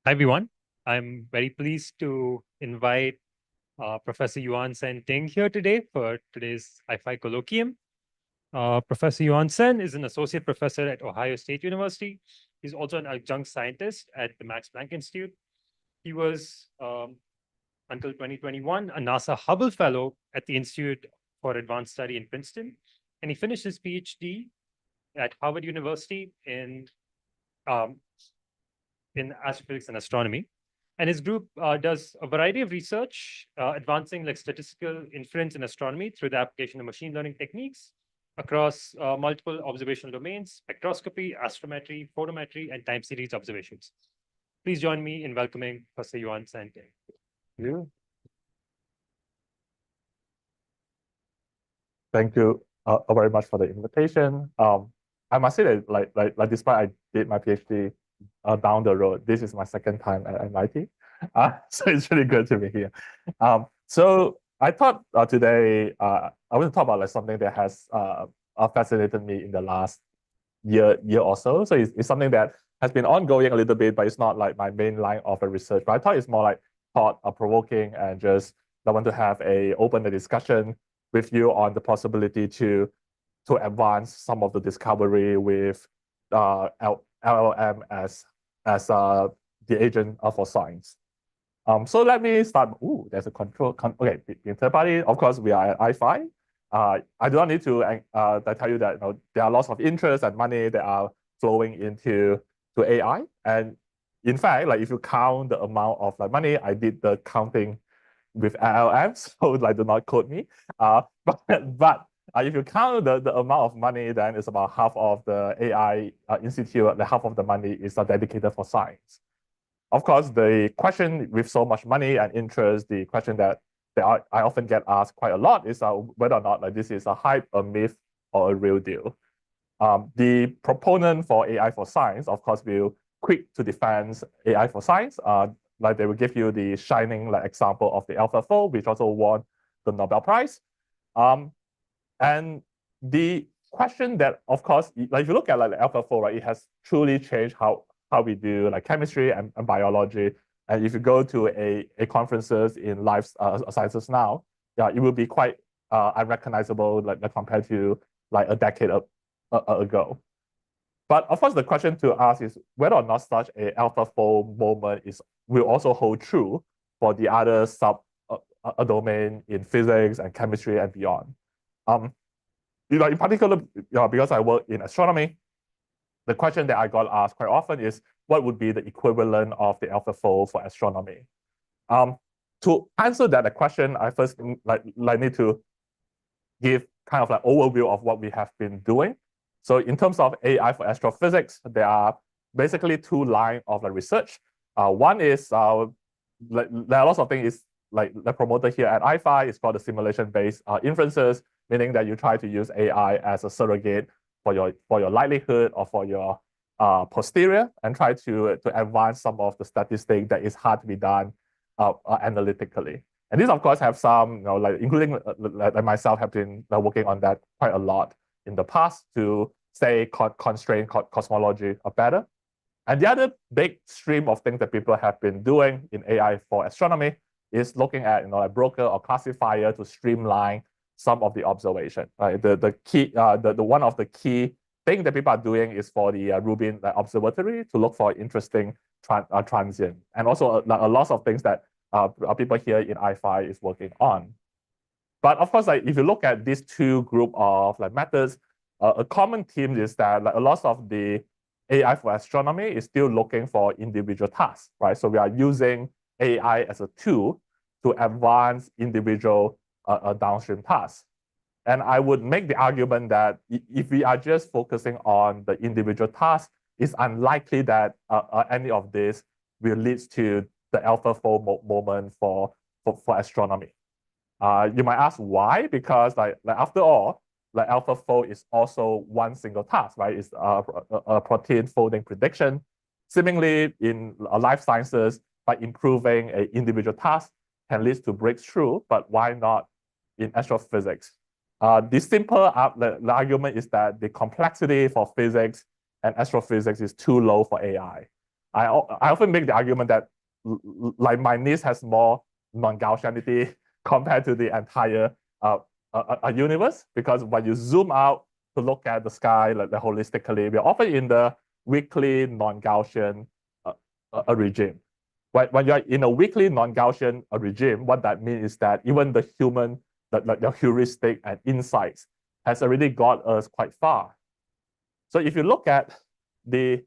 Hi, everyone. I'm very pleased to invite Professor Yuan-Sen Ting here today for today's IAIFI Colloquium. Professor Yuan-Sen is an associate professor at Ohio State University. He's also an adjunct scientist at the Max Planck Institute. He was, until 2021, a NASA Hubble Fellow at the Institute for Advanced Study in Princeton. And he finished his PhD at Harvard University in astrophysics and astronomy. And his group does a variety of research, advancing like statistical inference in astronomy through the application of machine learning techniques across multiple observational domains, spectroscopy, astrometry, photometry, and time series observations. Please join me in welcoming Professor Yuan-Sen Ting. Thank you very much for the invitation. I must say that like despite I did my PhD down the road, this is my second time at MIT. So it's really good to be here. So I thought today I want to talk about like something that has fascinated me in the last year or so. So it's something that has been ongoing a little bit, but it's not like my main line of research. But I thought it's more like thought-provoking and just I want to have a open discussion with you on the possibility to advance some of the discovery with LLM as the agent for science. So let me start. Ooh, there's a control. Okay, in third party, of course, we are at IAIFI. I do not need to tell you that there are lots of interest and money that are flowing into AI. And in fact, like if you count the amount of like money, I did the counting with LLMs, so like do not quote me. But if you count the amount of money, then it's about half of the AI institute, the half of the money is dedicated for science. Of course, the question with so much money and interest, the question that I often get asked quite a lot is whether or not like this is a hype, a myth, or a real deal. The proponent for AI for science, of course, will quick to defend AI for science. Like they will give you the shining like example of the AlphaFold, which also won the Nobel Prize. And the question that, of course, like if you look at like the AlphaFold, right, it has truly changed how we do like chemistry and biology. And if you go to a conferences in life sciences now, yeah, it will be quite unrecognizable like compared to like a decade ago. But of course, the question to ask is whether or not such a AlphaFold moment will also hold true for the other sub domain in physics and chemistry and beyond. In particular, because I work in astronomy, the question that I got asked quite often is what would be the equivalent of the AlphaFold for astronomy? To answer that question, I first need to give kind of like overview of what we have been doing. So in terms of AI for astrophysics, there are basically two lines of the research. One is there are lots of things is like the promoter here at IAIFI is called the simulation-based inferences, meaning that you try to use AI as a surrogate for your likelihood or for your posterior and try to advance some of the statistics that is hard to be done analytically. And these, of course, have some, like including like myself, have been working on that quite a lot in the past to say constrain cosmology better. And the other big stream of things that people have been doing in AI for astronomy is looking at like broker or classifier to streamline some of the observation. Right? The key the one of the key things that people are doing is for the Rubin observatory to look for interesting transient, and also a lot of things that people here in IAIFI is working on. But of course, like if you look at these two group of like methods, a common theme is that like a lot of the AI for astronomy is still looking for individual tasks, right? So we are using AI as a tool to advance individual downstream tasks. And I would make the argument that if we are just focusing on the individual tasks, it's unlikely that any of this will lead to the AlphaFold moment for astronomy. You might ask why? Because like after all, like AlphaFold is also one single task, right? It's a protein folding prediction. Seemingly in life sciences, by improving an individual task can lead to breakthrough, but why not in astrophysics? The simple the argument is that the complexity for physics and astrophysics is too low for AI. I often make the argument that like my niece has more non-Gaussianity compared to the entire universe, because when you zoom out to look at the sky like holistically, we're often in the weakly non-Gaussian regime. When you're in a weakly non-Gaussian regime, what that means is that even the human, the heuristic and insights has already got us quite far. So if you look at the,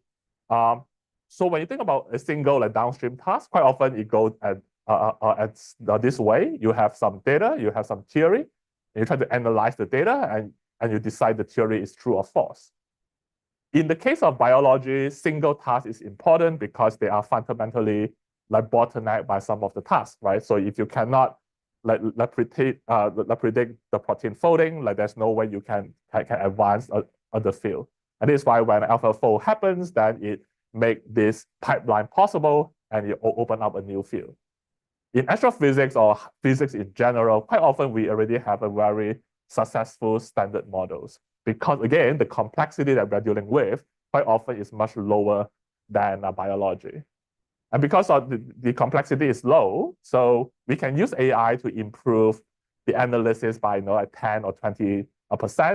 so when you think about a single like downstream task, quite often it goes at this way. You have some data, you have some theory, and you try to analyze the data, and you decide the theory is true or false. In the case of biology, single task is important because they are fundamentally like bottlenecked by some of the tasks, right? So if you cannot predict the protein folding, like there's no way you can advance the field. And this is why when AlphaFold happens, then it make this pipeline possible, and it open up a new field. In astrophysics or physics in general, quite often we already have a very successful standard models, because again, the complexity that we're dealing with quite often is much lower than biology. And because of the complexity is low, so we can use AI to improve the analysis by like 10 or 20%,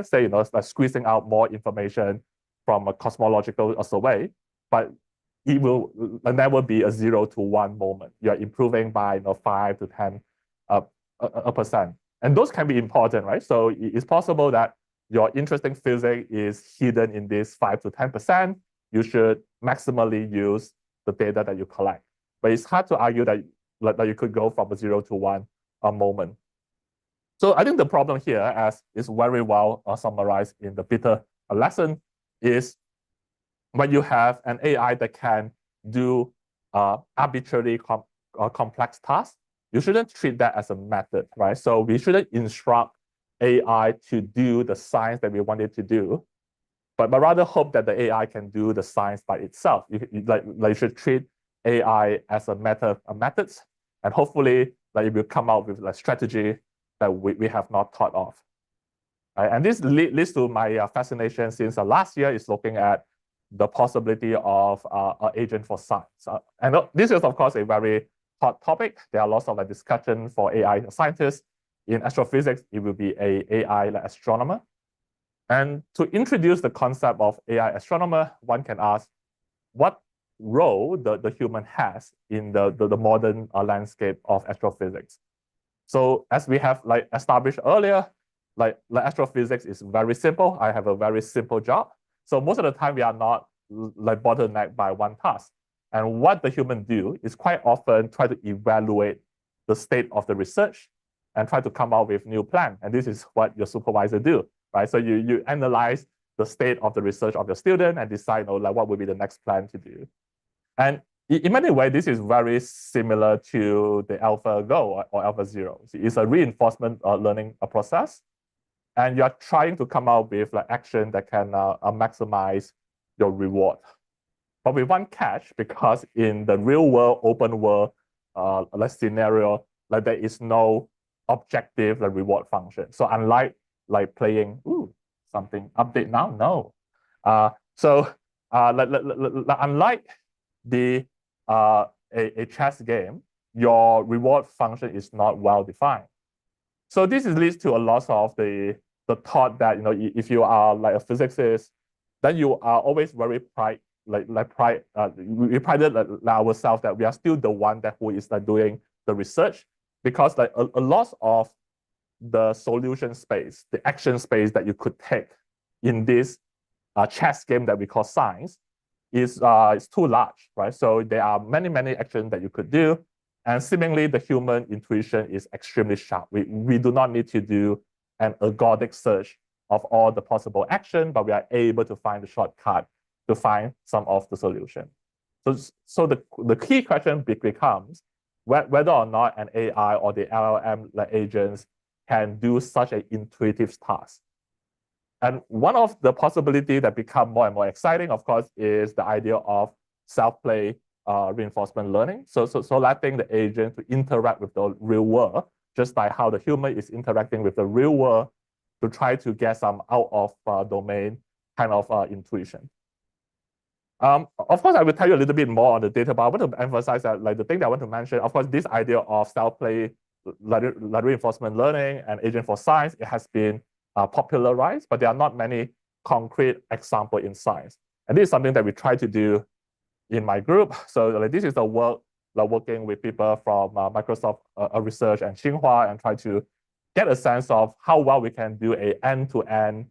say, like squeezing out more information from a cosmological survey, but it will never be a 0 to 1 moment. You're improving by 5 to 10%. And those can be important, right? So it's possible that your interesting physics is hidden in this 5 to 10%. You should maximally use the data that you collect. But it's hard to argue that you could go from a 0 to 1 moment. So I think the problem here, as is very well summarized in the Peter lesson, is when you have an AI that can do arbitrarily complex tasks, you shouldn't treat that as a method, right? So we shouldn't instruct AI to do the science that we want it to do, but rather hope that the AI can do the science by itself. You should treat AI as a methods, and hopefully it will come out with a strategy that we have not thought of. Right? And this leads to my fascination since last year is looking at the possibility of an agent for science. And this is, of course, a very hot topic. There are lots of discussion for AI scientists. In astrophysics, it will be an AI astronomer. And to introduce the concept of AI astronomer, one can ask, what role the human has in the modern landscape of astrophysics? So as we have established earlier, astrophysics is very simple. I have a very simple job. So most of the time we are not bottlenecked by one task. And what the human do is quite often try to evaluate the state of the research and try to come up with new plan. And this is what your supervisor do, right? So you analyze the state of the research of your student and decide what would be the next plan to do. And in many ways, this is very similar to the AlphaGo or AlphaZero. It's a reinforcement learning process. And you're trying to come out with action that can maximize your reward. But with one catch, because in the real world, open world scenario, there is no objective reward function. So unlike playing, something update now, no. Unlike the a chess game, your reward function is not well defined. So this leads to a lot of the thought that if you are a physicist, then you are always very we prided ourselves that we are still the one who is doing the research, because a lot of the solution space, the action space that you could take in this chess game that we call science is too large, right? So there are many actions that you could do. And seemingly the human intuition is extremely sharp. We do not need to do an algorithmic search of all the possible action, but we are able to find the shortcut to find some of the solution. So the key question becomes whether or not an AI or the LLM agents can do such an intuitive task. And one of the possibilities that become more and more exciting, of course, is the idea of self-play reinforcement learning. So letting the agent to interact with the real world, just like how the human is interacting with the real world, to try to get some out of domain kind of intuition. Of course, I will tell you a little bit more on the data, but I want to emphasize that like the thing that I want to mention, of course, this idea of self-play, reinforcement learning, and agent for science, it has been popularized, but there are not many concrete examples in science. And this is something that we try to do in my group. So like, this is the work like working with people from Microsoft Research and Tsinghua and try to get a sense of how well we can do a end-to-end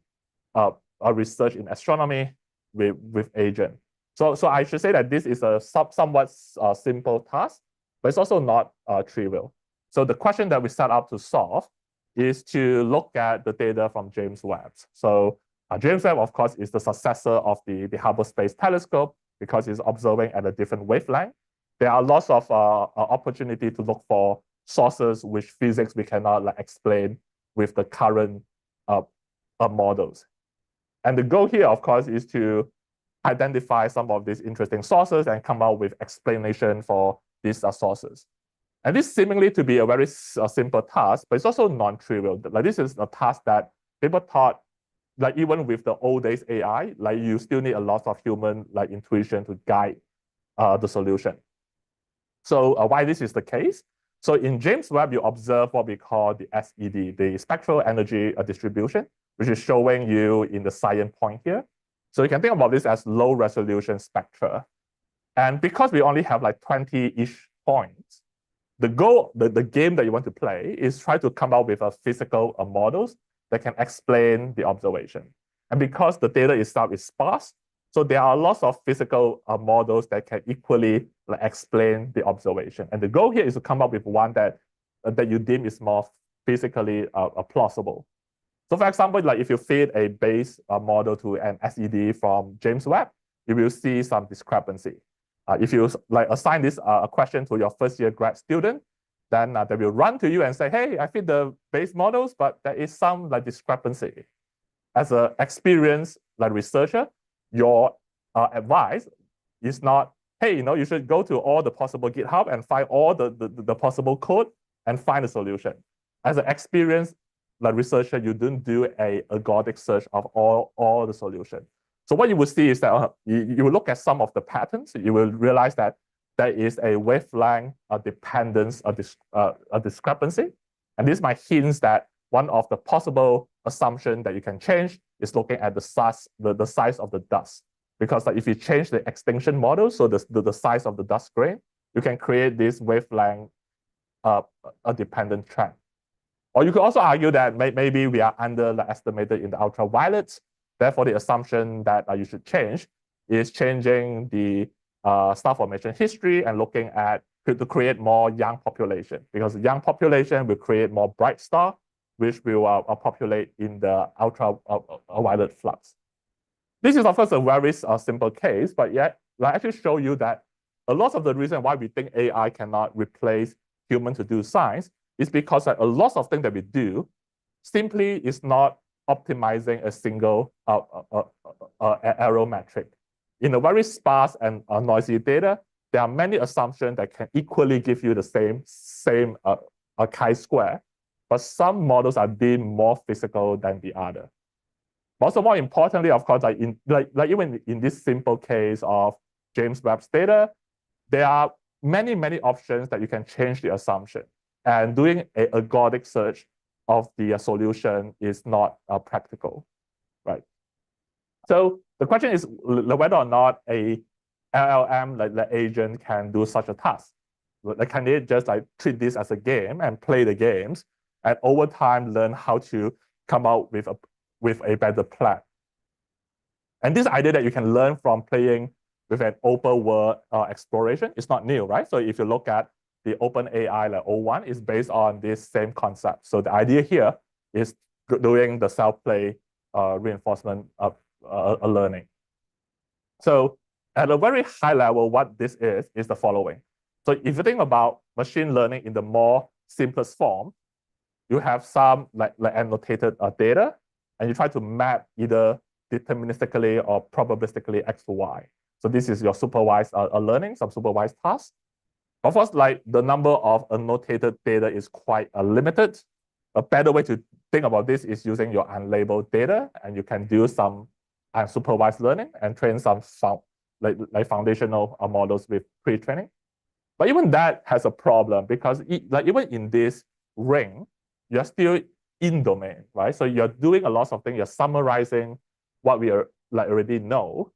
research in astronomy with agent. So I should say that this is a somewhat simple task, but it's also not trivial. So the question that we set out to solve is to look at the data from James Webb. So James Webb, of course, is the successor of the Hubble Space Telescope because it's observing at a different wavelength. There are lots of opportunity to look for sources which physics we cannot like, explain with the current models. And the goal here, of course, is to identify some of these interesting sources and come out with explanation for these sources. And this seemingly to be a very simple task, but it's also non-trivial. Like this is a task that people thought, like even with the old days AI, like you still need a lot of human like intuition to guide the solution. So why this is the case? So in James Webb, you observe what we call the SED, the spectral energy distribution, which is showing you in the cyan point here. So you can think about this as low resolution spectra. And because we only have like 20-ish points, the goal, the game that you want to play is try to come up with a physical models that can explain the observation. And because the data itself is sparse, so there are lots of physical models that can equally like, explain the observation. And the goal here is to come up with one that you deem is more physically plausible. So for example, like if you feed a base model to an SED from James Webb, you will see some discrepancy. If you like assign this a question to your first year grad student, then they will run to you and say, hey, I feed the base models, but there is some like discrepancy. As an experienced like researcher, your advice is not, hey, you should go to all the possible GitHub and find all the possible code and find a solution. As an experienced like researcher, you don't do a algorithmic search of all the solutions. So what you will see is that you will look at some of the patterns. You will realize that there is a wavelength dependence a discrepancy. And this might hint that one of the possible assumptions that you can change is looking at the size of the dust. Because if you change the extinction model, so the size of the dust grain, you can create this wavelength a dependent trend. Or you could also argue that maybe we are underestimated in the ultraviolet. Therefore, the assumption that you should change is changing the star formation history and looking at to create more young population, because the young population will create more bright star, which will populate in the ultraviolet flux. This is, of course, a very simple case, but yet I actually show you that a lot of the reason why we think AI cannot replace human to do science is because a lot of things that we do simply is not optimizing a single error metric. In a very sparse and noisy data, there are many assumptions that can equally give you the same chi-square, but some models are deemed more physical than the other. Also, more importantly, of course, even in this simple case of James Webb's data, there are many options that you can change the assumption. And doing an algorithmic search of the solution is not practical, right? So the question is whether or not a LLM, like the agent, can do such a task. Can they just like treat this as a game and play the games, and over time learn how to come out with a better plan? And this idea that you can learn from playing with an open world exploration is not new, right? So if you look at the OpenAI like O1 is based on this same concept. So the idea here is doing the self-play reinforcement learning. So at a very high level, what this is the following. So if you think about machine learning in the more simplest form, you have some like annotated data, and you try to map either deterministically or probabilistically X to Y. So this is your supervised learning, some supervised tasks. Of course, like the number of annotated data is quite limited. A better way to think about this is using your unlabeled data, and you can do some unsupervised learning and train some like foundational models with pre-training. But even that has a problem because even in this ring, you're still in domain, right? So you're doing a lot of things. You're summarizing what we are already know.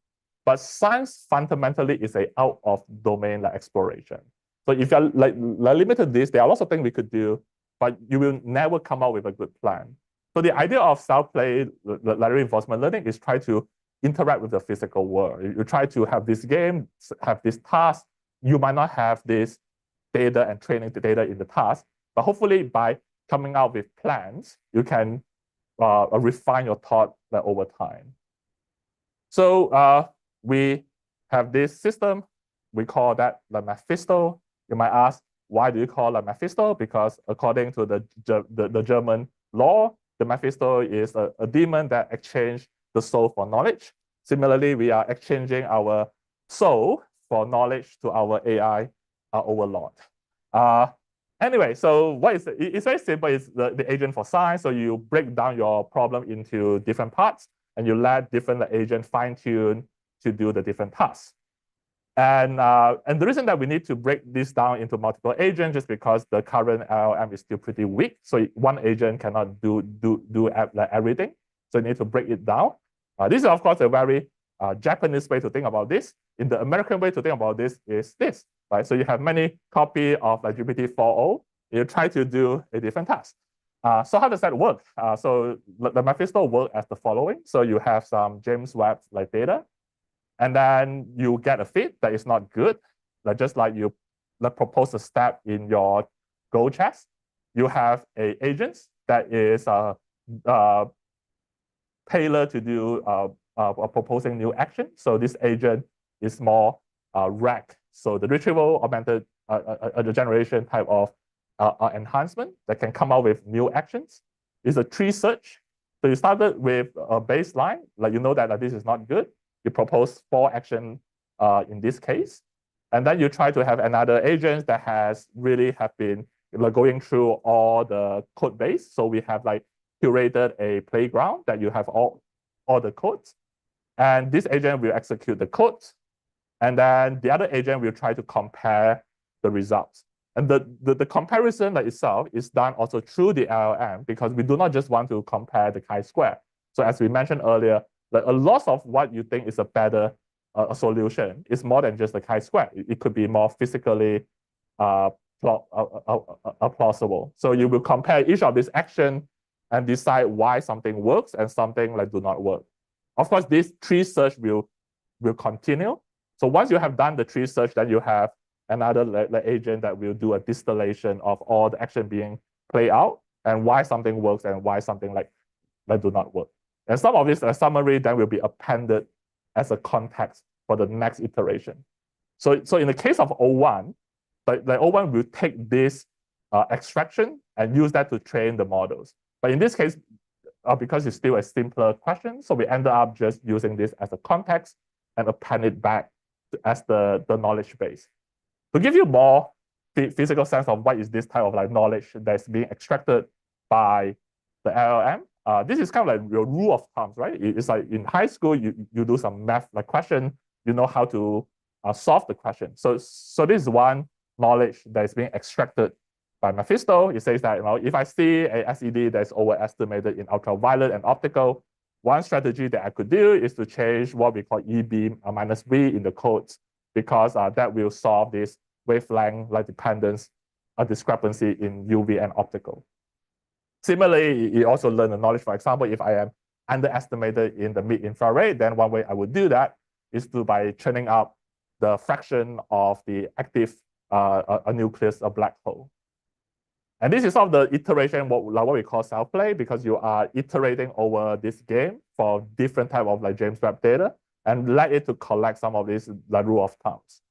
But science fundamentally is a out of domain exploration. So if you're limited to this, there are lots of things we could do, but you will never come out with a good plan. So the idea of self-play reinforcement learning is try to interact with the physical world. You try to have this game, have this task. You might not have this data and training the data in the task, but hopefully by coming out with plans, you can refine your thought over time. So we have this system. We call that the Mephisto. You might ask, why do you call it Mephisto? Because according to the German law, the Mephisto is a demon that exchanged the soul for knowledge. Similarly, we are exchanging our soul for knowledge to our AI overlord. Anyway, so what is it? It's very simple. It's the agent for science. So you break down your problem into different parts, and you let different agents fine-tune to do the different tasks. And the reason that we need to break this down into multiple agents is because the current LLM is still pretty weak. So one agent cannot do everything. So you need to break it down. This is, of course, a very Japanese way to think about this. In the American way to think about this is this, right? So you have many copies of GPT-4o. You try to do a different task. So how does that work? So the Mephisto works as the following. So you have some James Webb data, and then you get a fit that is not good. Just like you propose a step in your Go chess, you have a agent that is tailored to do proposing new action. So this agent is more RAG. So the retrieval augmented generation type of enhancement that can come out with new actions. Is a tree search. So you started with a baseline, you know that this is not good. You propose 4 actions in this case. And then you try to have another agent that has really been going through all the code base. So we have curated a playground that you have all the codes. And this agent will execute the code. And then the other agent will try to compare the results. And the comparison itself is done also through the LLM because we do not just want to compare the chi-square. So as we mentioned earlier, a lot of what you think is a better solution is more than just the chi-square. It could be more physically plausible. So you will compare each of these actions and decide why something works and something do not work. Of course, this tree search will continue. So once you have done the tree search, then you have another agent that will do a distillation of all the action being played out and why something works and why something do not work. And some of this summary then will be appended as a context for the next iteration. So in the case of O1, O1 will take this extraction and use that to train the models. But in this case, because it's still a simpler question, so we ended up just using this as a context and append it back as the knowledge base. To give you more physical sense of what is this type of knowledge that's being extracted by the LLM, this is kind of your rule of thumbs, right? It's in high school, you do some math question, you know how to solve the question. So this is one knowledge that is being extracted by Mephisto. It says that if I see a SED that's overestimated in ultraviolet and optical, one strategy that I could do is to change what we call E-beam minus B in the codes, because that will solve this wavelength dependence discrepancy in UV and optical. Similarly, you also learn the knowledge, for example, if I am underestimated in the mid-infrared, then one way I would do that is by turning up the fraction of the active nucleus of black hole. And this is sort of the iteration, what we call self-play, because you are iterating over this game for different type of James Webb data and let it to collect some of these rule of thumbs.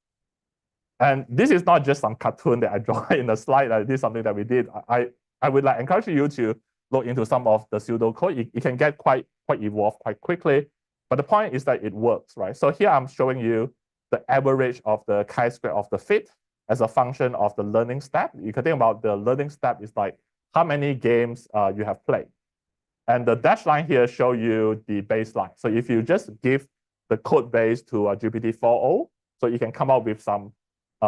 And this is not just some cartoon that I draw in the slide. This is something that we did. I would encourage you to look into some of the pseudocode. It can get quite evolved quite quickly. But the point is that it works, right? So here I'm showing you the average of the chi-square of the fit as a function of the learning step. You can think about the learning step is how many games you have played. And the dashed line here show you the baseline. So if you just give the code base to a GPT-4o, so you can come up with some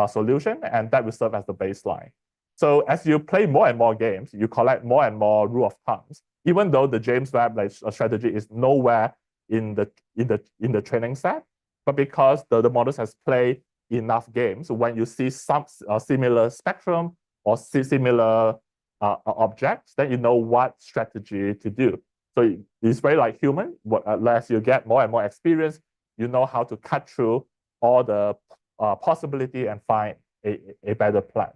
solution, and that will serve as the baseline. So as you play more and more games, you collect more and more rule of thumbs, even though the James Webb strategy is nowhere in the training set, but because the models has played enough games, when you see some similar spectrum or similar objects, then you know what strategy to do. So it's very like human. As you get more and more experience, you know how to cut through all the possibility and find a better plan.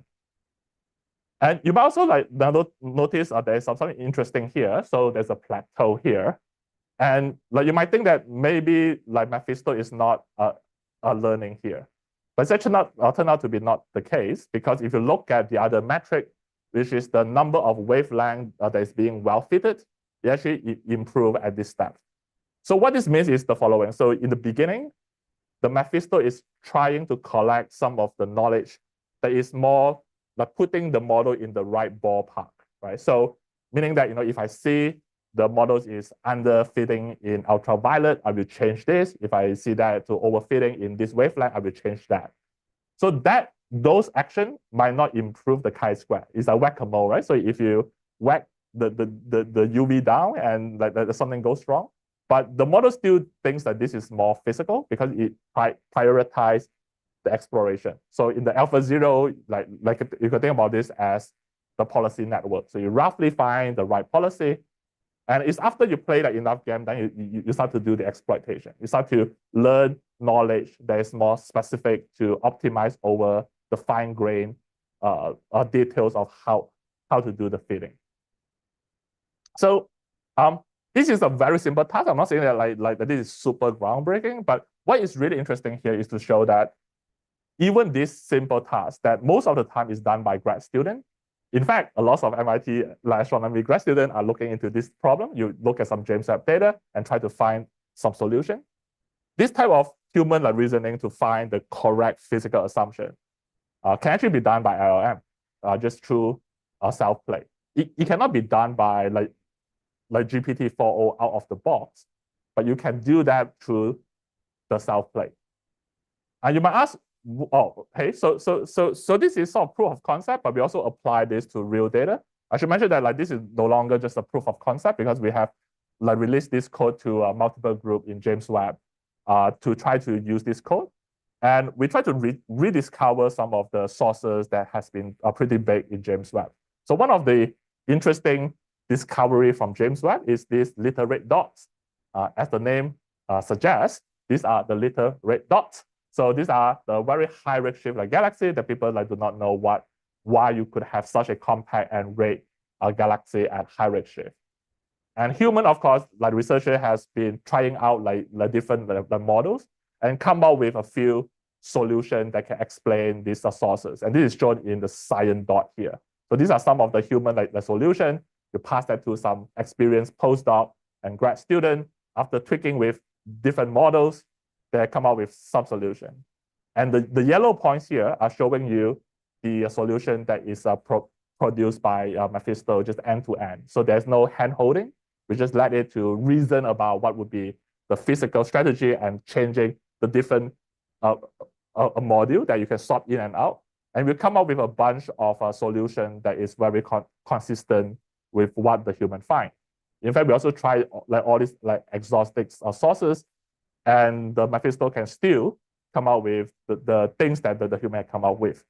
And you might also like notice there's something interesting here. So there's a plateau here. And like you might think that maybe like Mephisto is not learning here. But it's actually turned out to be not the case, because if you look at the other metric, which is the number of wavelength that is being well fitted, it actually improve at this step. So what this means is the following. So in the beginning, the Mephisto is trying to collect some of the knowledge that is more like putting the model in the right ballpark, right? So meaning that, if I see the models is underfitting in ultraviolet, I will change this. If I see that to overfitting in this wavelength, I will change that. So those actions might not improve the chi-square. It's a whack-a-mole, right? So if you whack the UV down and like something goes wrong, but the model still thinks that this is more physical because it prioritizes the exploration. So in the alpha zero, like you can think about this as the policy network. So you roughly find the right policy. And it's after you play like enough game, then you start to do the exploitation. You start to learn knowledge that is more specific to optimize over the fine-grained details of how to do the fitting. So this is a very simple task. I'm not saying that like this is super groundbreaking, but what is really interesting here is to show that even this simple task that most of the time is done by grad students. In fact, a lot of MIT astronomy grad students are looking into this problem. You look at some James Webb data and try to find some solution. This type of human reasoning to find the correct physical assumption can actually be done by LLM, just through self-play. It cannot be done by like GPT-4o out of the box, but you can do that through the self-play. And you might ask, oh, hey, so this is sort of proof of concept, but we also apply this to real data. I should mention that this is no longer just a proof of concept, because we have released this code to a multiple group in James Webb to try to use this code. And we try to rediscover some of the sources that has been pretty big in James Webb. So one of the interesting discovery from James Webb is these little red dots. As the name suggests, these are the little red dots. So these are the very high redshift galaxy that people do not know why you could have such a compact and red galaxy at high redshift. And human, of course, researcher has been trying out different models and come up with a few solutions that can explain these sources. And this is shown in the cyan dot here. So these are some of the human the solution. You pass that to some experienced postdoc and grad student. After tweaking with different models, they come up with some solution. And the yellow points here are showing you the solution that is produced by Mephisto, just end to end. So there's no hand holding. We just let it to reason about what would be the physical strategy and changing the different a module that you can swap in and out. And we come up with a bunch of a solution that is very consistent with what the human find. In fact, we also try all these exhaustive sources, and the Mephisto can still come out with the things that the human come up with.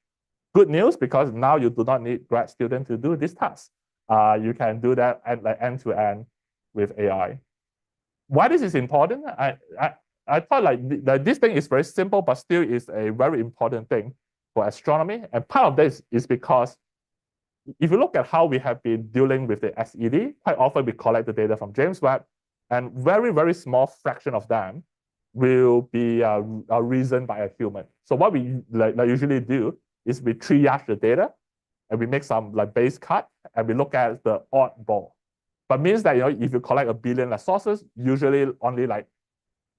Good news, because now you do not need grad students to do this task. You can do that end to end with AI. Why this is important? I thought this thing is very simple, but still is a very important thing for astronomy. And part of this is because if you look at how we have been dealing with the SED, quite often we collect the data from James Webb, and very, very small fraction of them will be reasoned by a human. So what we usually do is we triage the data, and we make some base cut, and we look at the oddball. But means that if you collect 1 billion sources, usually only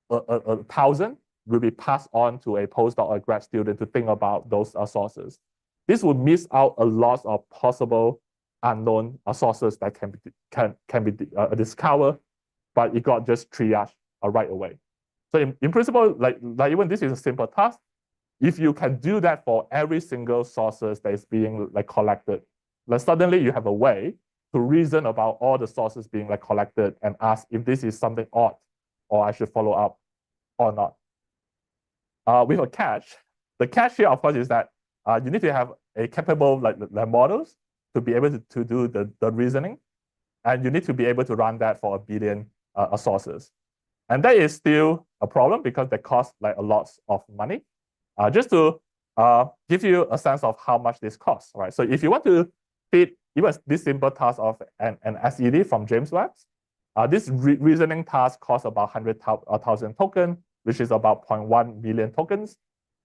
1,000 will be passed on to a postdoc or a grad student to think about those sources. This would miss out a lot of possible unknown sources that can be discovered, but it got just triaged right away. So in principle, like even this is a simple task. If you can do that for every single sources that is being like collected, then suddenly you have a way to reason about all the sources being like collected and ask if this is something odd or I should follow up or not. With a catch, the catch here, of course, is that you need to have a capable like models to be able to do the reasoning, and you need to be able to run that for 1 billion sources. And that is still a problem because they cost like a lot of money. Just to give you a sense of how much this costs, right? So if you want to fit even this simple task of an SED from James Webb, this reasoning task costs about 100,000 tokens, which is about 0.1 million tokens.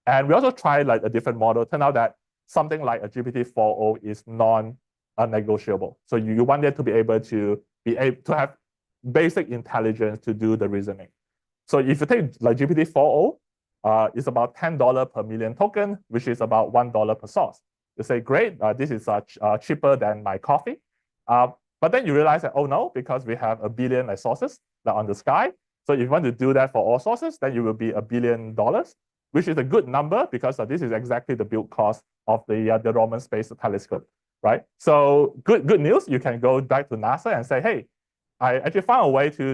And we also tried like a different model. Turned out that something like a GPT-4o is non-negotiable. So you want it to be able to have basic intelligence to do the reasoning. So if you take like GPT-4o, it's about $10 per million token, which is about $1 per source. You say, great, this is cheaper than my coffee. But then you realize that, oh no, because we have 1 billion like sources that on the sky. So if you want to do that for all sources, then it will be $1 billion, which is a good number because this is exactly the build cost of the Roman Space Telescope, right? So good news, you can go back to NASA and say, hey, I actually found a way to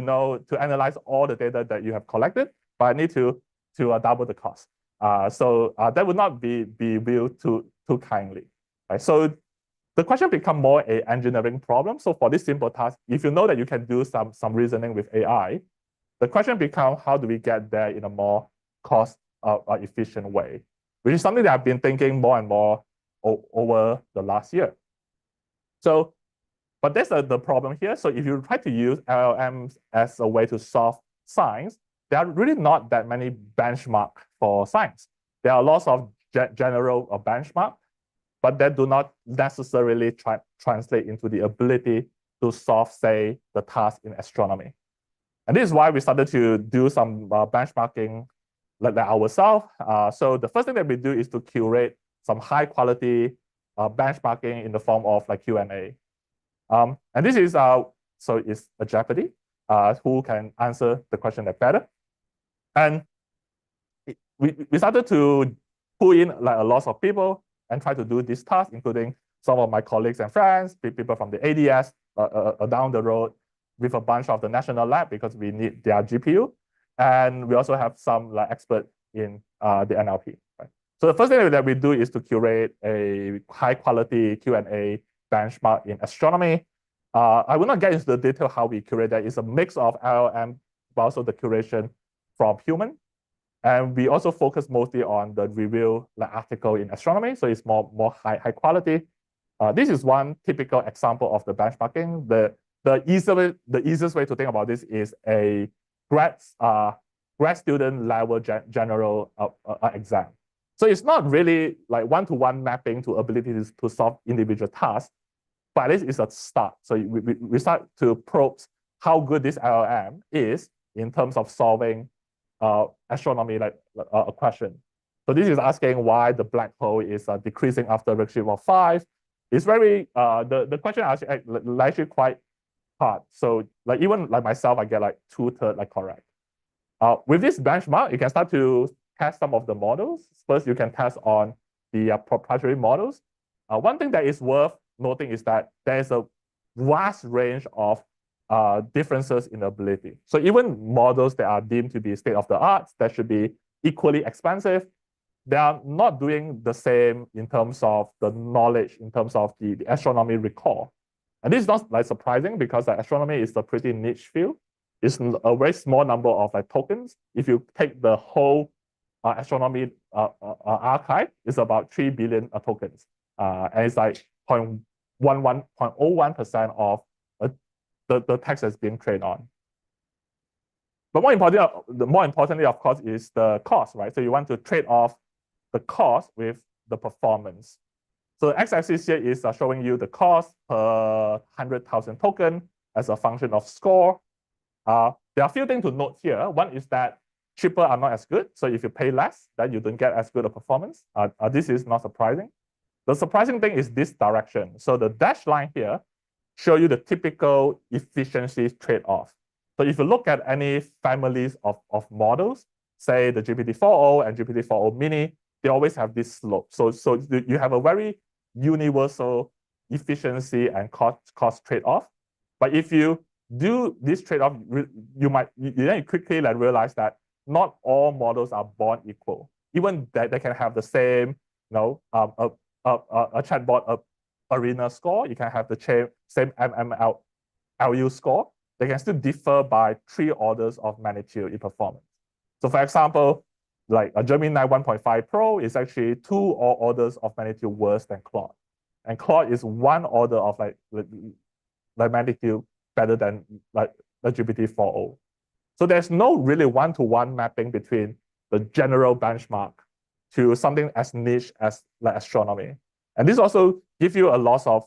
analyze all the data that you have collected, but I need to double the cost. So that would not be viewed too kindly, right? So the question becomes more an engineering problem. So for this simple task, if you know that you can do some reasoning with AI, the question becomes how do we get there in a more cost efficient way, which is something that I've been thinking more and more over the last year. So, but that's the problem here. So if you try to use LLMs as a way to solve science, there are really not that many benchmarks for science. There are lots of general benchmarks, but that do not necessarily translate into the ability to solve, say, the task in astronomy. And this is why we started to do some benchmarking like ourselves. So the first thing that we do is to curate some high quality benchmarking in the form of like Q&A. And this is, so it's a Jeopardy, who can answer the question that better. And we started to pull in like a lot of people and try to do this task, including some of my colleagues and friends, people from the ADS down the road with a bunch of the national lab because we need their GPU. And we also have some like expert in the NLP. Right? So the first thing that we do is to curate a high quality Q&A benchmark in astronomy. I will not get into the detail how we curate that. It's a mix of LLM, but also the curation from human. And we also focus mostly on the review article in astronomy. So it's more high quality. This is one typical example of the benchmarking. The easiest way to think about this is a grad student level general exam. So it's not really like one-to-one mapping to abilities to solve individual tasks, but at least it's a start. So we start to probe how good this LLM is in terms of solving astronomy like a question. So this is asking why the black hole is decreasing after redshift of 5. It's very the question actually quite hard. So like even like myself, I get like 2/3 like correct. With this benchmark, you can start to test some of the models. First, you can test on the proprietary models. One thing that is worth noting is that there is a vast range of differences in ability. So even models that are deemed to be state of the art, that should be equally expansive, they are not doing the same in terms of the knowledge, in terms of the astronomy recall. And this is not like surprising because astronomy is a pretty niche field. It's a very small number of like tokens. If you take the whole astronomy archive, it's about 3 billion tokens. And it's like 0.01% of the text that's being trained on. But more importantly, of course, is the cost, right? So you want to trade off the cost with the performance. So the x-axis here is showing you the cost per 100,000 token as a function of score. There are a few things to note here. One is that cheaper are not as good. So if you pay less, then you don't get as good a performance. This is not surprising. The surprising thing is this direction. So the dashed line here show you the typical efficiency trade-off. So if you look at any families of models, say the GPT-4o and GPT-4o mini, they always have this slope. So you have a very universal efficiency and cost trade-off. But if you do this trade-off, you quickly realize that not all models are born equal. Even that they can have the same, a chatbot arena score. You can have the same MMLU score. They can still differ by 3 orders of magnitude in performance. So for example, like a Gemini 1.5 Pro is actually 2 orders of magnitude worse than Claude. And Claude is 1 order of magnitude better than the GPT-4o. So there's no really one-to-one mapping between the general benchmark to something as niche as astronomy. And this also gives you a loss of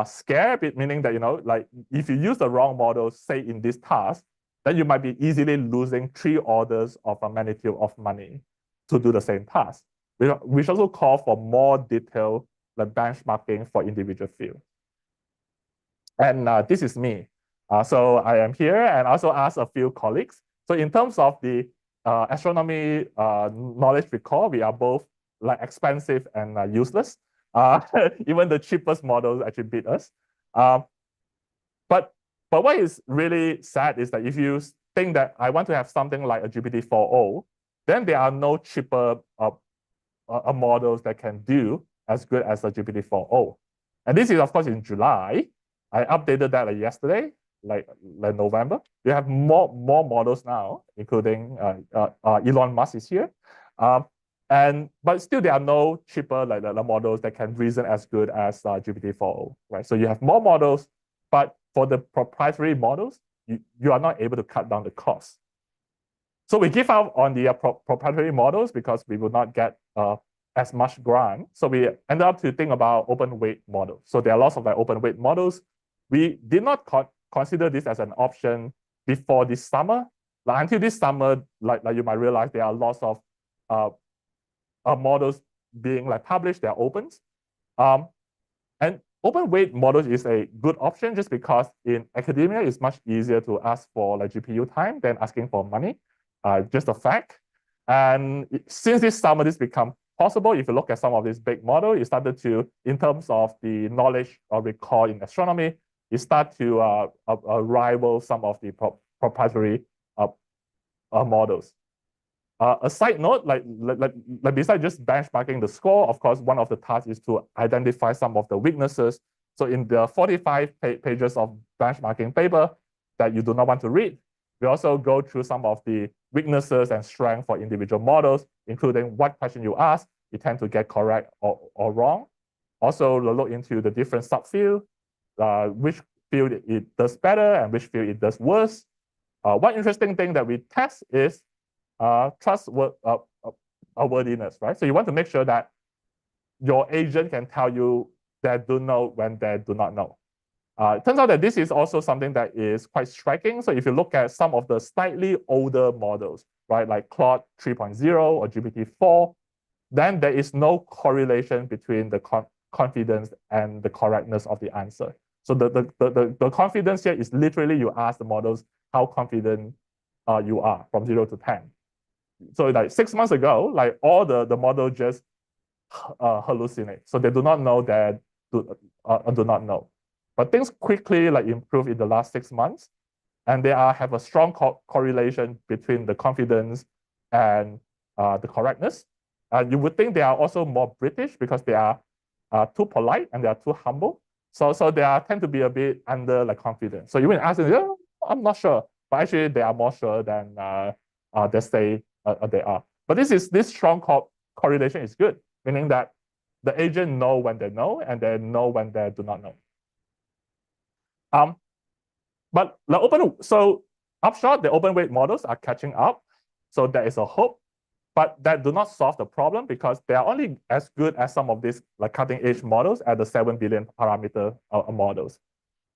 scare, meaning that, if you use the wrong model, say in this task, then you might be easily losing 3 orders of a magnitude of money to do the same task, which also call for more detailed benchmarking for individual fields. And this is me. So I am here and also ask a few colleagues. So in terms of the astronomy knowledge recall, we are both expensive and useless. Even the cheapest models actually beat us. But what is really sad is that if you think that I want to have something like a GPT-4o, then there are no cheaper models that can do as good as a GPT-4o. And this is, of course, in July. I updated that yesterday, like November. We have more models now, including Elon Musk is here. But still, there are no cheaper the models that can reason as good as GPT-4o, right? So you have more models, but for the proprietary models, you are not able to cut down the cost. So we give out on the proprietary models because we will not get as much grant. So we ended up to think about open weight models. So there are lots of open weight models. We did not consider this as an option before this summer. Until this summer, like you might realize, there are lots of models being published. They're opens. And open weight models is a good option just because in academia, it's much easier to ask for GPU time than asking for money. Just a fact. And since this summer, this become possible. If you look at some of these big models, it started to, in terms of the knowledge or recall in astronomy, it start to rival some of the proprietary models. A side note, besides just benchmarking the score, of course, one of the tasks is to identify some of the weaknesses. So in the 45 pages of benchmarking paper that you do not want to read, we also go through some of the weaknesses and strengths for individual models, including what question you ask, you tend to get correct or wrong. Also look into the different subfields, which field it does better and which field it does worse. One interesting thing that we test is trustworthiness, right? So you want to make sure that your agent can tell you they do know when they do not know. It turns out that this is also something that is quite striking. So if you look at some of the slightly older models, right, like Claude 3.0 or GPT-4, then there is no correlation between the confidence and the correctness of the answer. So the confidence here is literally you ask the models how confident you are from 0 to 10. So 6 months ago, all the model just hallucinate. So they do not know that do not know. But things quickly improve in the last 6 months, and they have a strong correlation between the confidence and the correctness. You would think they are also more British because they are too polite and they are too humble. So they tend to be a bit under confident. So you will ask them, oh, I'm not sure, but actually they are more sure than they say they are. But this strong correlation is good, meaning that the agent know when they know and they know when they do not know. But so upshot, the open weight models are catching up. So there is a hope, but that do not solve the problem because they are only as good as some of these cutting edge models at the 7 billion parameter models.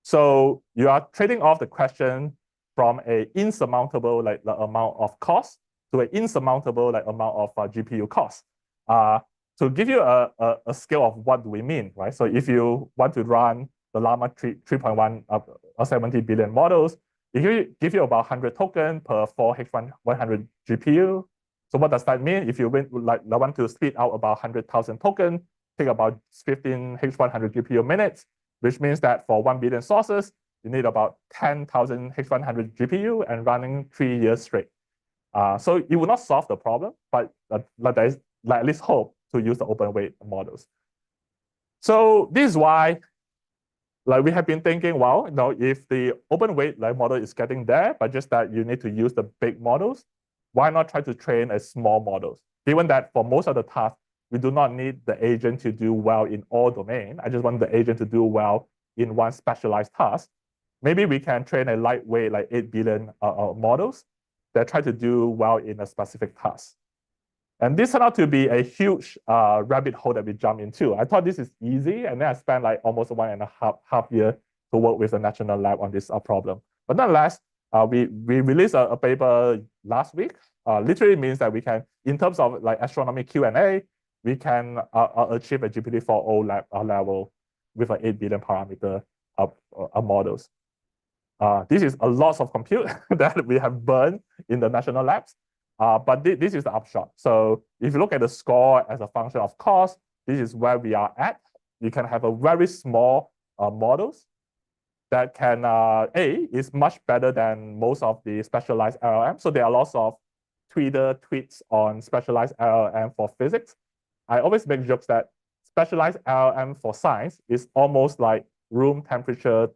So you are trading off the question from an insurmountable amount of cost to an insurmountable amount of GPU cost. To give you a scale of what do we mean, right? So if you want to run the Llama 3.1 or 70 billion models, It give you about 100 tokens per 4 H100 GPU. So what does that mean? If you want to spit out about 100,000 tokens, take about 15 H100 GPU minutes, which means that for 1 billion sources, you need about 10,000 H100 GPU and running 3 years straight. So it will not solve the problem, but there is at least hope to use the open weight models. So this is why we have been thinking, well, if the open weight model is getting there, but just that you need to use the big models, why not try to train a small models? Given that for most of the tasks, we do not need the agent to do well in all domain. I just want the agent to do well in one specialized task. Maybe we can train a lightweight, 8 billion models that try to do well in a specific task. And this turned out to be a huge rabbit hole that we jumped into. I thought this is easy, and then I spent almost 1.5 years to work with the national lab on this problem. But nonetheless, we released a paper last week. Literally means that we can, in terms of astronomy Q&A, we can achieve a GPT-4o level with an 8 billion parameter models. This is a lot of compute that we have burned in the national labs. But this is the upshot. So if you look at the score as a function of cost, this is where we are at. You can have a very small models that can, is much better than most of the specialized LLM. So there are lots of Twitter tweets on specialized LLM for physics. I always make jokes that specialized LLM for science is almost like room temperature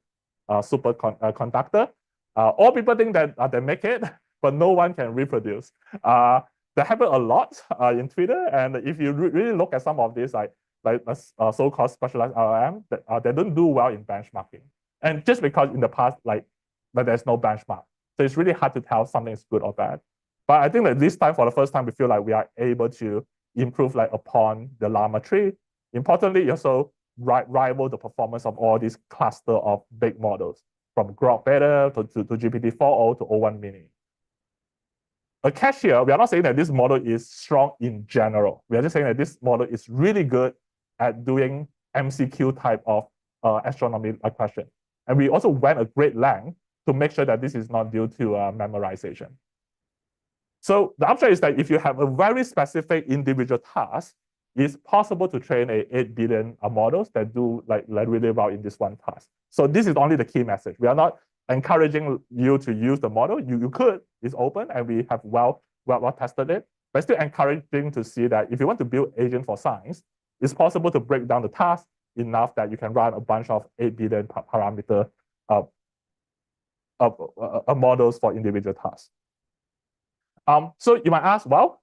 superconductor. All people think that they make it, but no one can reproduce. That happen a lot in Twitter, and if you really look at some of these so-called specialized LLM, they don't do well in benchmarking. And just because in the past, there's no benchmark. So it's really hard to tell something is good or bad. But I think that this time, for the first time, we feel like we are able to improve upon the Llama 3. Importantly, also rival the performance of all these cluster of big models, from Grok Beta to GPT-4o to O1 Mini. A catch here, we are not saying that this model is strong in general. We are just saying that this model is really good at doing MCQ type of astronomy question. And we also went a great length to make sure that this is not due to memorization. So the upshot is that if you have a very specific individual task, it's possible to train 8 billion models that do really well in this one task. So this is only the key message. We are not encouraging you to use the model. You could, it's open, and we have well tested it. But still encouraging to see that if you want to build agent for science, it's possible to break down the task enough that you can run a bunch of 8 billion parameter models for individual tasks. So you might ask, well,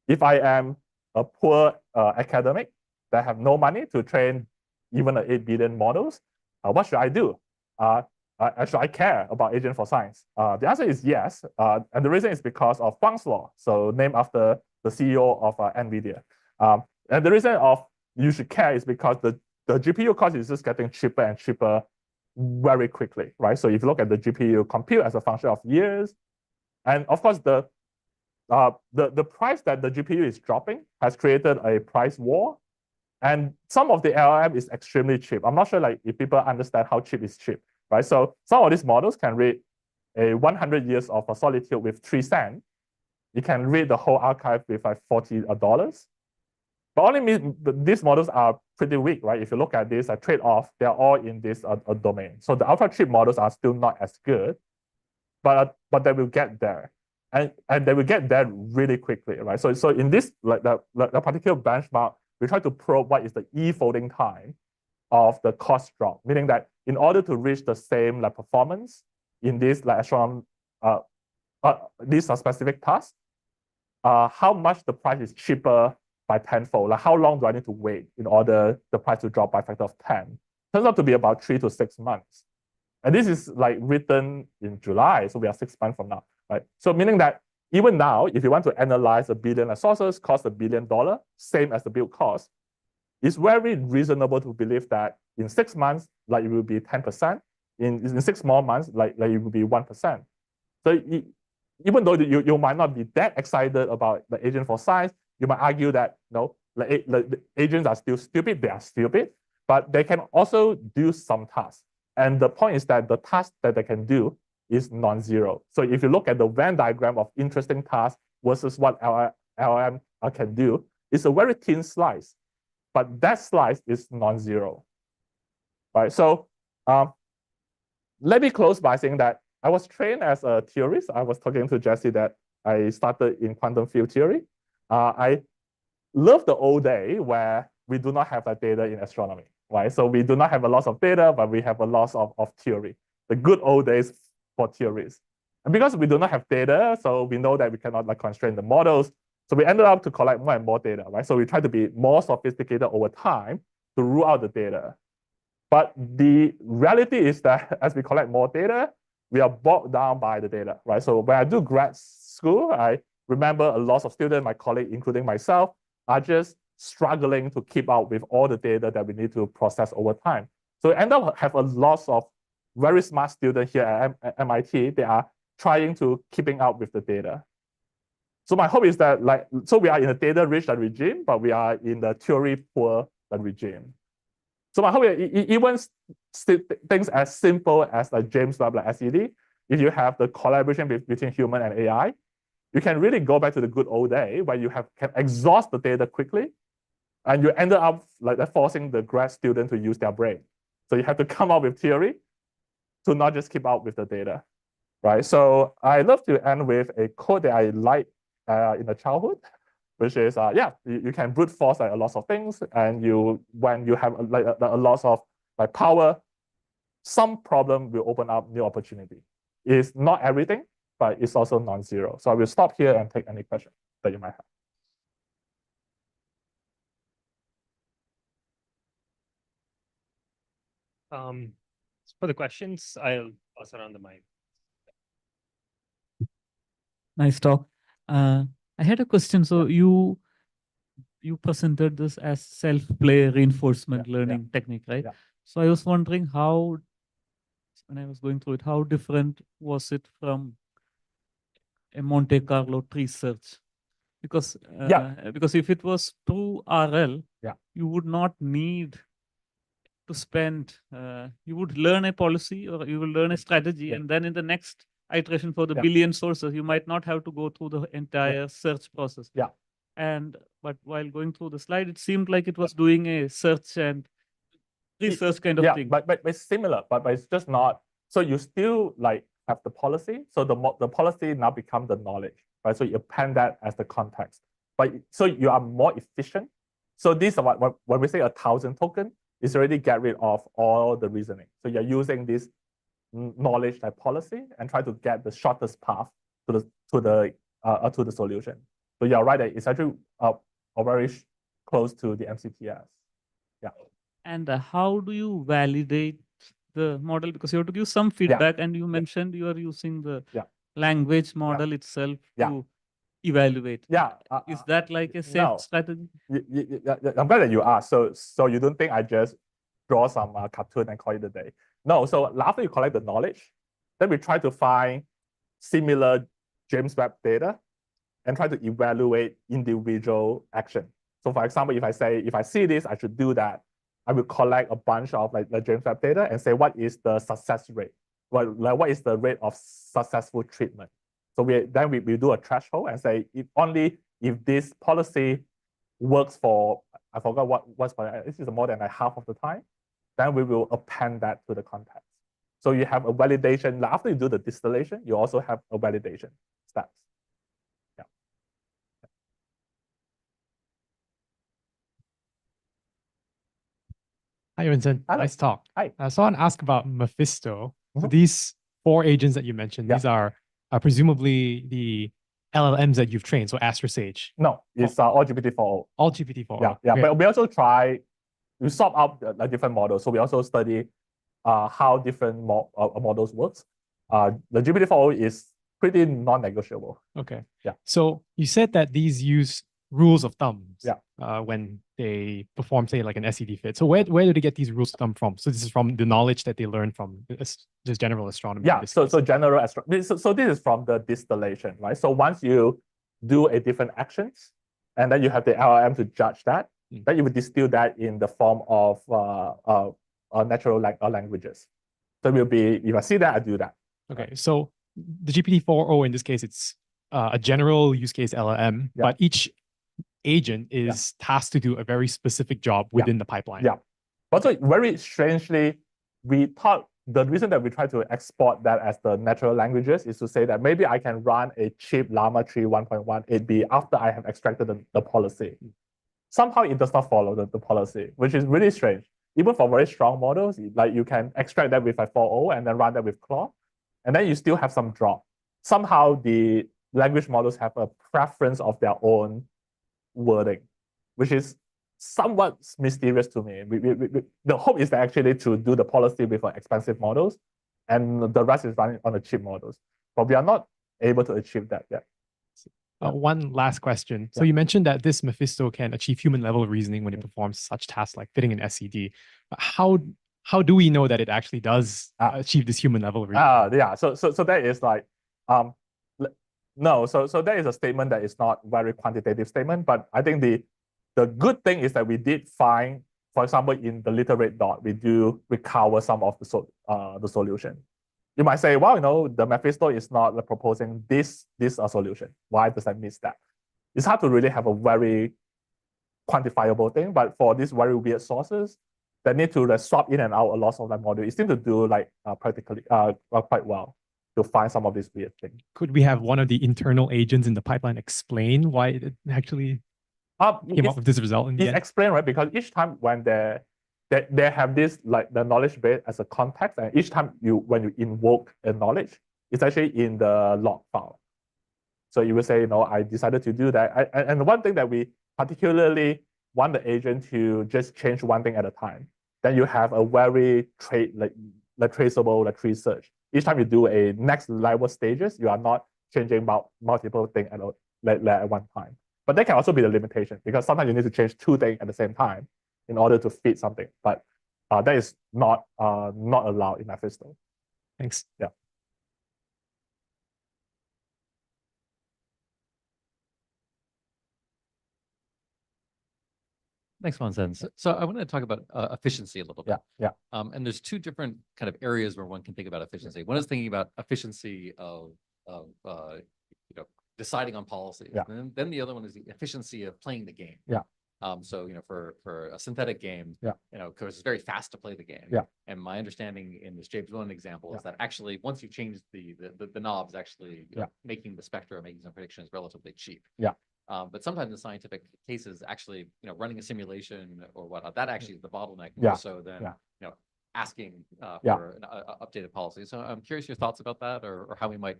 if I am a poor academic that have no money to train even 8 billion models, what should I do? Should I care about agent for science? The answer is yes. And the reason is because of Huang's law, so named after the CEO of NVIDIA. And the reason of you should care is because the GPU cost is just getting cheaper and cheaper very quickly, right? So if you look at the GPU compute as a function of years, and of course the price that the GPU is dropping has created a price war. And some of the LLM is extremely cheap. I'm not sure if people understand how cheap is cheap, right? So some of these models can read a 100 years of a solitude with 3 cents. You can read the whole archive with $40. But only means these models are pretty weak, right? If you look at this trade-off, they're all in this domain. So the ultra cheap models are still not as good, but they will get there. And they will get there really quickly, right? So in this, the particular benchmark, we try to probe what is the e-folding time of the cost drop, meaning that in order to reach the same performance in this astronomy, these are specific tasks, how much the price is cheaper by tenfold? How long do I need to wait in order the price to drop by a factor of 10? Turns out to be about 3 to 6 months. And this is written in July, so we are 6 months from now, right? So meaning that even now, if you want to analyze 1 billion sources, cost $1 billion, same as the build cost, it's very reasonable to believe that in 6 months, it will be 10%. In 6 more months, it will be 1%. So even though you might not be that excited about the agent for science, you might argue that the agents are still stupid. They are stupid, but they can also do some tasks. And the point is that the tasks that they can do is non-zero. So if you look at the Venn diagram of interesting tasks versus what LLM can do, it's a very thin slice, but that slice is non-zero, right? So let me close by saying that I was trained as a theorist. I was talking to Jesse that I started in quantum field theory. I love the old day where we do not have that data in astronomy, right? So we do not have a lot of data, but we have a lot of theory. The good old days for theories. And because we do not have data, so we know that we cannot like constrain the models. So we ended up to collect more and more data, right? So we try to be more sophisticated over time to rule out the data. But the reality is that as we collect more data, we are bogged down by the data, right? So when I do grad school, I remember a lot of students, my colleagues, including myself, are just struggling to keep up with all the data that we need to process over time. So we end up have a lot of very smart students here at MIT. They are trying to keeping up with the data. So my hope is that so we are in a data-rich regime, but we are in the theory-poor regime. So my hope is even things as simple as like James Webb SED, if you have the collaboration between human and AI, you can really go back to the good old day where you can exhaust the data quickly, and you ended up like forcing the grad student to use their brain. So you have to come up with theory to not just keep up with the data, right? So I love to end with a quote that I like in the childhood, which is, you can brute force like a lot of things, and when you have like a lot of like power, some problem will open up new opportunity. It's not everything, but it's also non-zero. So I will stop here and take any question that you might have. For the questions, I'll pass around the mic. Nice talk. I had a question. So you presented this as self-play reinforcement learning technique, right? Yeah. So I was wondering how, when I was going through it, how different was it from a Monte Carlo tree search? Because if it was true RL, you would not need to spend, you would learn a policy or you will learn a strategy, and then in the next iteration for the billion sources, you might not have to go through the entire search process. But while going through the slide, it seemed like it was doing a search and research kind of thing. But it's similar, but it's just not. So you still like have the policy. So the policy now becomes the knowledge, right? So you append that as the context. But so you are more efficient. So this is what when we say 1,000 token, it's already get rid of all the reasoning. So you're using this knowledge like policy and try to get the shortest path to the solution. So you're right that it's actually very close to the MCTS. Yeah. And how do you validate the model? Because you have to give some feedback, and you mentioned you are using the language model itself to evaluate. Is that like a safe strategy? I'm glad that you asked. So you don't think I just draw some cartoon and call it a day? No. So after you collect the knowledge, then we try to find similar James Webb data and try to evaluate individual action. So for example, if I see this, I should do that. I will collect a bunch of like the James Webb data and say what is the success rate, what is the rate of successful treatment. So we do a threshold and say if this policy works for, I forgot what's this is more than like half of the time, then we will append that to the context. So you have a validation. After you do the distillation, you also have a validation steps. Hi, Yuan-Sen. Nice talk. Hi. So I want to ask about Mephisto. So these 4 agents that you mentioned, these are presumably the LLMs that you've trained, so AstroSage. No, it's all GPT-4o. All GPT-4o. Yeah. Okay. But we also we sort out the different models. So we also study how different models works. The GPT-4o is pretty non-negotiable. Okay. Yeah. So you said that these use rules of thumbs when they perform, say, like an SED fit. So where do they get these rules of thumb from? So this is from the knowledge that they learn from just general astronomy. Yeah. So general astronomy. So this is from the distillation, right? So once you do a different actions, and then you have the LLM to judge that, then you would distill that in the form of natural languages. So it will be, if I see that, I do that. Okay, so the GPT-4o in this case, it's a general use case LLM, but each agent is tasked to do a very specific job within the pipeline. Yeah. But so very strangely, we thought the reason that we try to export that as the natural languages is to say that maybe I can run a cheap Llama 3 1.18b after I have extracted the policy. Somehow it does not follow the policy, which is really strange. Even for very strong models, like you can extract that with a 4.0 and then run that with Claude, and then you still have some drop. Somehow the language models have a preference of their own wording, which is somewhat mysterious to me. The hope is actually to do the policy with expensive models, and the rest is running on the cheap models. But we are not able to achieve that yet. One last question. So you mentioned that this Mephisto can achieve human level reasoning when it performs such tasks like fitting an SCD. But how do we know that it actually does achieve this human level reasoning? Yeah. So that is like no. So that is a statement that is not very quantitative statement. But I think the good thing is that we did find, for example, in the literate dot, we recover some of the solution. You might say, well, the Mephisto is not proposing this solution. Why does that miss that? It's hard to really have a very quantifiable thing, but for these very weird sources that need to swap in and out a lot of that model, it seems to do practically quite well to find some of these weird things. Could we have one of the internal agents in the pipeline explain why it actually came up with this result in the end? It's explained, right? Because each time when they have this the knowledge base as a context, and each time when you invoke a knowledge, it's actually in the log file. So you will say, I decided to do that. And one thing that we particularly want the agent to just change one thing at a time. Then you have a very traceable tree search. Each time you do a next level stages, you are not changing multiple things at one time. But that can also be the limitation, because sometimes you need to change two things at the same time in order to fit something. But that is not allowed in Mephisto. Thanks. Yeah. Thanks, Yuan-Sen. So I want to talk about efficiency a little bit. Yeah. And there's two different kind of areas where one can think about efficiency. One is thinking about efficiency of deciding on policies. Yeah. And then the other one is the efficiency of playing the game. Yeah. So for a synthetic game, yeah, because it's very fast to play the game. Yeah. And my understanding in this James Webb example is that actually once you change the knobs, actually making the spectra, making some predictions relatively cheap. Yeah. But sometimes in scientific cases, actually, running a simulation or whatnot, that actually is the bottleneck more so than asking for an updated policy. So I'm curious your thoughts about that, or how we might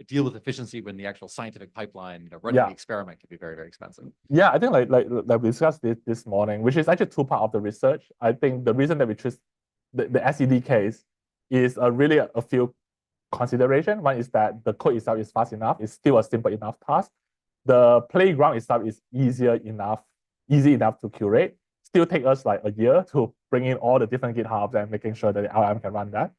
deal with efficiency when the actual scientific pipeline, running the experiment can be very, very expensive. Yeah, I think like we discussed this morning, which is actually two parts of the research. I think the reason that we choose the SED case is really a few consideration. One is that the code itself is fast enough; it's still a simple enough task. The playground itself is easy enough to curate. Still take us like a year to bring in all the different GitHubs and making sure that the LLM can run that.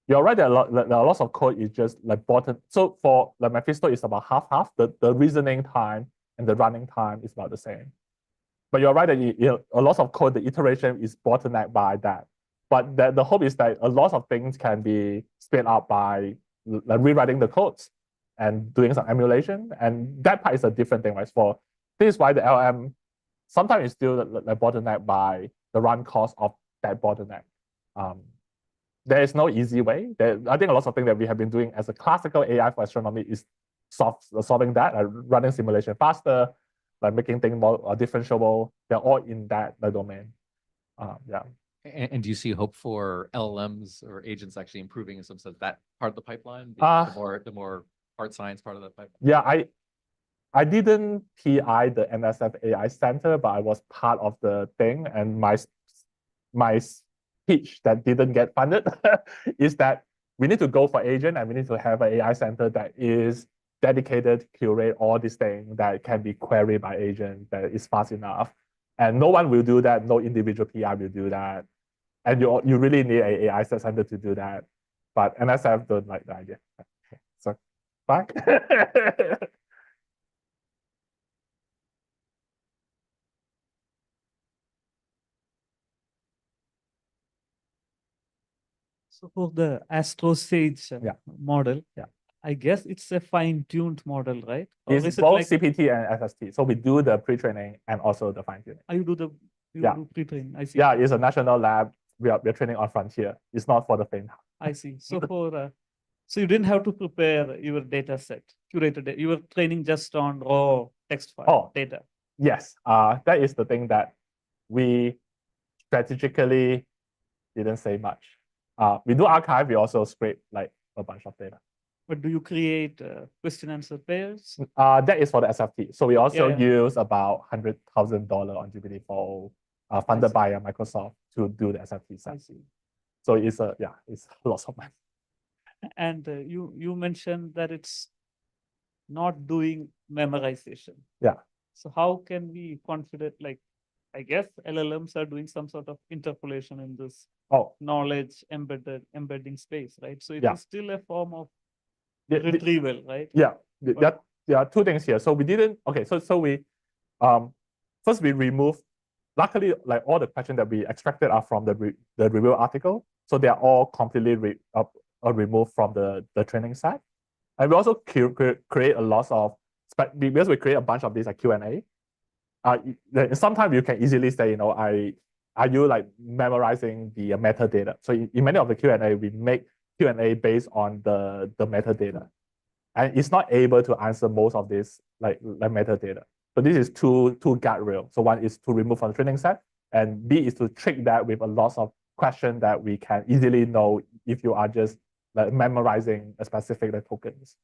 You're right that there are lots of code is just bottom. So for the Mephisto, it's about half. The reasoning time and the running time is about the same. But you're right that a lot of code, the iteration is bottlenecked by that. But the hope is that a lot of things can be sped up by rewriting the codes and doing some emulation. And that part is a different thing, right? This is why the LM sometimes is still bottlenecked by the run cost of that bottleneck. There is no easy way. I think a lot of things that we have been doing as a classical AI for astronomy is solving that, running simulation faster, making things more differentiable. They're all in that domain. Yeah. And do you see hope for LLMs or agents actually improving in some sense that part of the pipeline, the more hard science part of the pipeline? Yeah, I didn't PI the NSF AI Center, but I was part of the thing, and my pitch that didn't get funded is that we need to go for agent, and we need to have an AI center that is dedicated, curate all these things that can be queried by agent, that is fast enough. And no one will do that. No individual PI will do that. And you really need an AI center to do that. But NSF don't like the idea. So, bye. So for the AstroSage model, Yeah. I guess it's a fine-tuned model, right? Or It's is it both like CPT and SST. So we do the pre-training and also the fine-tuning. you do Yeah. pre-train? I see. Yeah, it's a national lab. We're training on Frontier. It's not for the faint. I see. So for so you didn't have to prepare your data set, curated. You were training just on raw text file data. Yes, that is the thing that we strategically didn't say much. We do archive. We also scrape like a bunch of data. But do you create question answer pairs? That is for the SFT. So we also Yeah. use about $100,000 on GPT-4 funded by Microsoft to do the SFT I set. see. So it's lots of money. And you mentioned that it's not doing memorization. Yeah. So how can we confident, like, I guess LLMs are doing some sort of interpolation in this knowledge embedding space, right? So it is still a form of retrieval, right? Yeah. There are two things here. So we didn't, so we, first we removed, luckily, like all the questions that we extracted are from the review article. So they are all completely removed from the training set. And we also create a lot of, because we create a bunch of these like Q&A. Sometimes you can easily say, are you like memorizing the metadata? So in many of the Q&A, we make Q&A based on the metadata. And it's not able to answer most of this like metadata. So this is two guardrails. So one is to remove from the training set, and B is to trick that with a lot of questions that we can easily know if you are just like memorizing a specific tokens.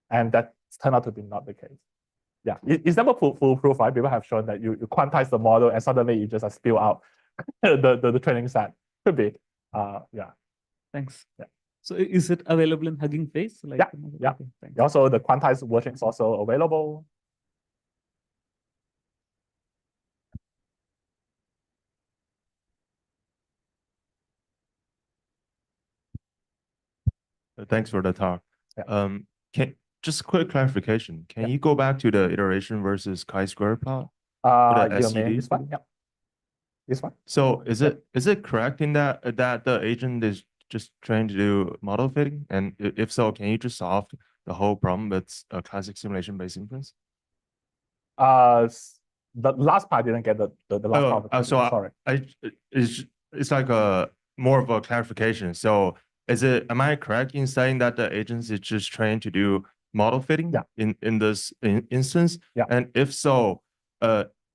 And that turned out to be not the case. Yeah, it's never foolproof, right? People have shown that you quantize the model and suddenly you just spill out the training set. Could be. Yeah. Thanks. Yeah. So is it available in Hugging Face? Like, yeah. Okay, Also, the quantized version is also available. Thanks for the talk. Yeah. Just a quick clarification. Can you go back to the iteration versus chi-square plot? You mean this one? Yeah. This one. So is it correct in that the agent is just trying to do model fitting? And if so, can you just solve the whole problem with a classic simulation-based inference? The last part I didn't get the last part. Sorry. It's like a more of a clarification. So am I correct in saying that the agent is just trying to do model fitting in this instance? Yeah. And if so,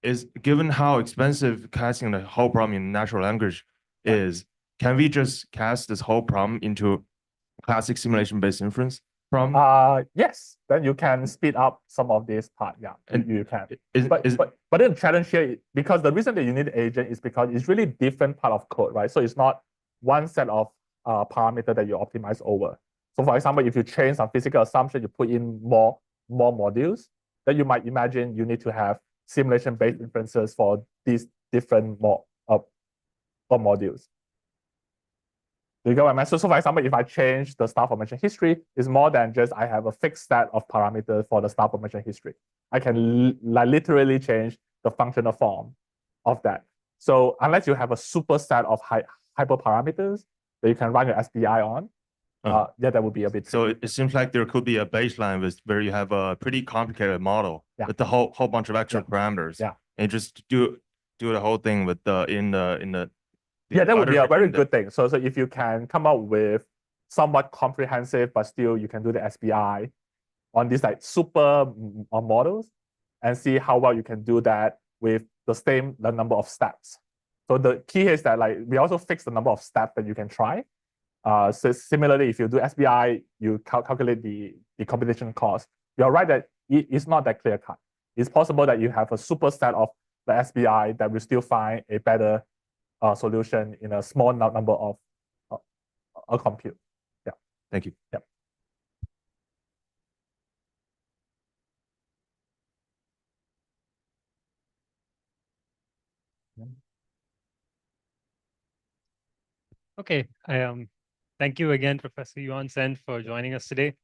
is given how expensive casting the whole problem in natural language is, can we just cast this whole problem into classic simulation-based inference problem? Yes, then you can speed up some of this part. Yeah, and you can. But the challenge here, because the reason that you need agent is because it's really different part of code, right? So it's not one set of parameter that you optimize over. So for example, if you change some physical assumption, you put in more modules, then you might imagine you need to have simulation-based inferences for these different modules. Do you get what I mean? So for example, if I change the star formation history, it's more than just I have a fixed set of parameters for the star formation history. I can literally change the functional form of that. So unless you have a super set of hyperparameters that you can run your SBI on, that would be a bit tricky. So it seems like there could be a baseline where you have a pretty complicated model with the whole bunch of extra parameters. Yeah. And just do the whole thing with in the that would be a very good thing. So if you can come up with somewhat comprehensive, but still you can do the SBI on these like super models and see how well you can do that with the number of steps. So the key here is that like we also fix the number of steps that you can try. So similarly, if you do SBI, you calculate the computation cost. You're right that it's not that clear cut. It's possible that you have a super set of the SBI that will still find a better solution in a small number of compute. Yeah. Thank you. Yeah. Okay. Thank you again, Professor Yuan-Sen, for joining us today.